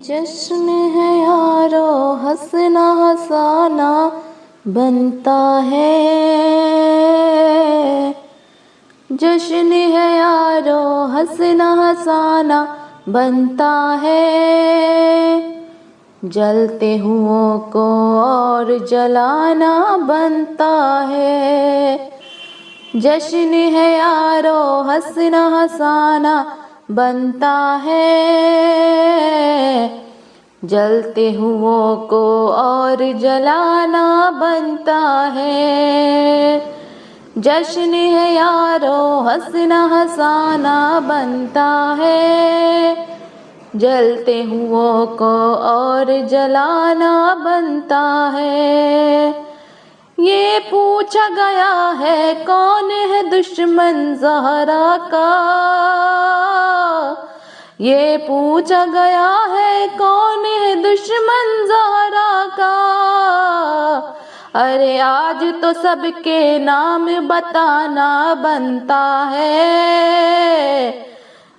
جشن ہے یارو ہنسنا ہنسانا بنتا ہے، جشن ہے یارو ہنسنا ہنسانا بنتا ہے، جلتے ہوں کو اور جلانا بنتا ہے، جشن ہے یارو ہنسنا ہنسانا بنتا ہے، جلتے ہوں کو اور جلانا بنتا ہے، جشن ہے یارو ہنسنا ہنسانا بنتا ہے، جلتے ہوں کو اور جلانا بنتا ہے، یہ پوچھا گیا ہے کون ہے دشمن زہرا کا، یہ پوچھا گیا ہے کون ہے دشمن زہرا کا، ارے آج تو سب کے نام بتانا بنتا ہے،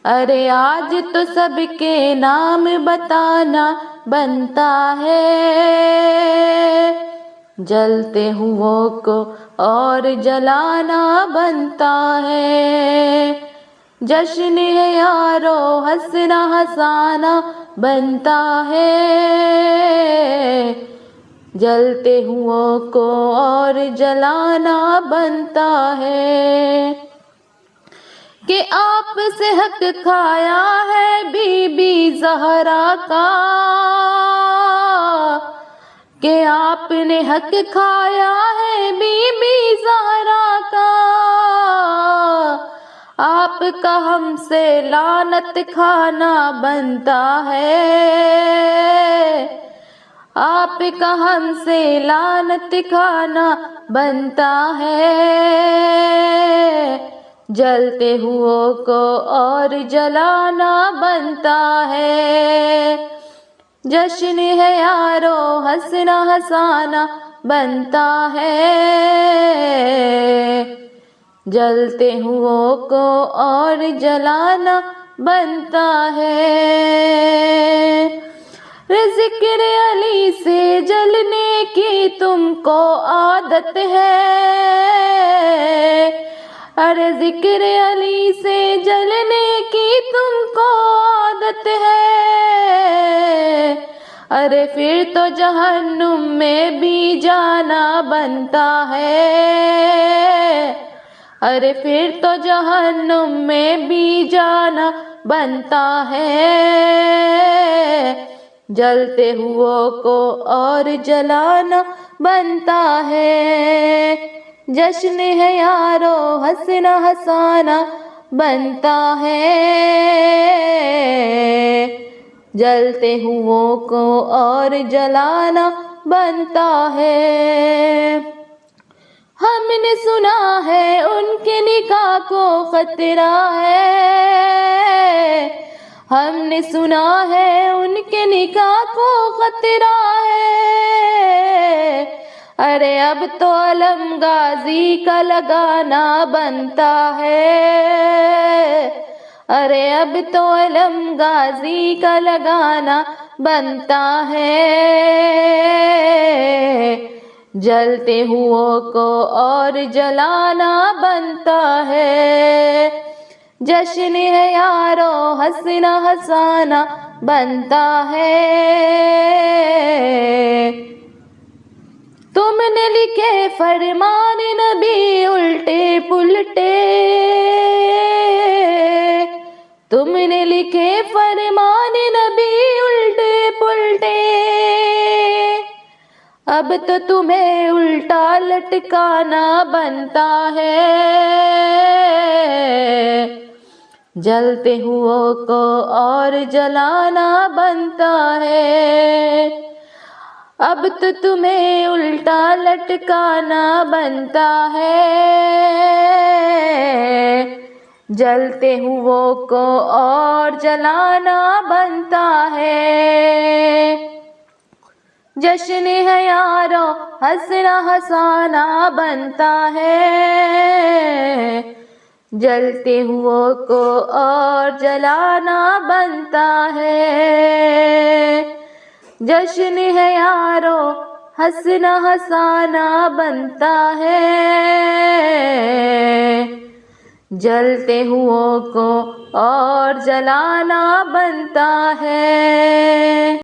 ارے آج تو سب کے نام بتانا بنتا ہے، جلتے ہوں کو اور جلانا بنتا ہے، جشن ہے یارو ہنسنا ہنسانا بنتا ہے، جلتے ہوں کو اور جلانا بنتا ہے، کہ آپ سے حق کھایا ہے بی بی زہرا کا، کہ آپ نے حق کھایا ہے بی بی زہرا کا، آپ کا ہم سے لعنت کھانا بنتا ہے، آپ کا ہم سے لعنت کھانا بنتا ہے، جلتے ہوں کو اور جلانا بنتا ہے، جشن ہے یارو ہنسنا ہنسانا بنتا ہے، جلتے ہوں کو اور جلانا بنتا ہے، ذکر علی سے جلنے کی تم کو عادت ہے، ارے ذکر علی سے جلنے کی تم کو عادت ہے، ارے پھر تو جہنم میں بھی جانا بنتا ہے، ارے پھر تو جہنم میں بھی جانا بنتا ہے، جلتے ہوں کو اور جلانا بنتا ہے، جشن ہے یارو ہنسنا ہنسانا بنتا ہے، جلتے ہوں کو اور جلانا بنتا ہے، ہم نے سنا ہے ان کے نکاح کو خطرہ ہے، ہم نے سنا ہے ان کے نکاح کو خطرہ ہے، ارے اب تو علم غازی کا لگانا بنتا ہے، ارے اب تو علم غازی کا لگانا بنتا ہے، جلتے ہوں کو اور جلانا بنتا ہے، جشن ہے یارو ہنسنا ہنسانا بنتا ہے، تم نے لکھے فرمان نبی الٹے پلٹے، تم نے لکھے فرمان نبی الٹے پلٹے، اب تو تمہیں الٹا لٹکانا بنتا ہے، جلتے ہوں کو اور جلانا بنتا ہے، اب تو تمہیں الٹا لٹکانا بنتا ہے، جلتے ہوں کو اور جلانا بنتا ہے، جشن ہے یارو ہنسنا ہنسانا بنتا ہے، جلتے ہوں کو اور جلانا بنتا ہے۔ جشن ہے یارو ہنسنا ہنسانا بنتا ہے، جلتے ہوں کو اور جلانا بنتا ہے۔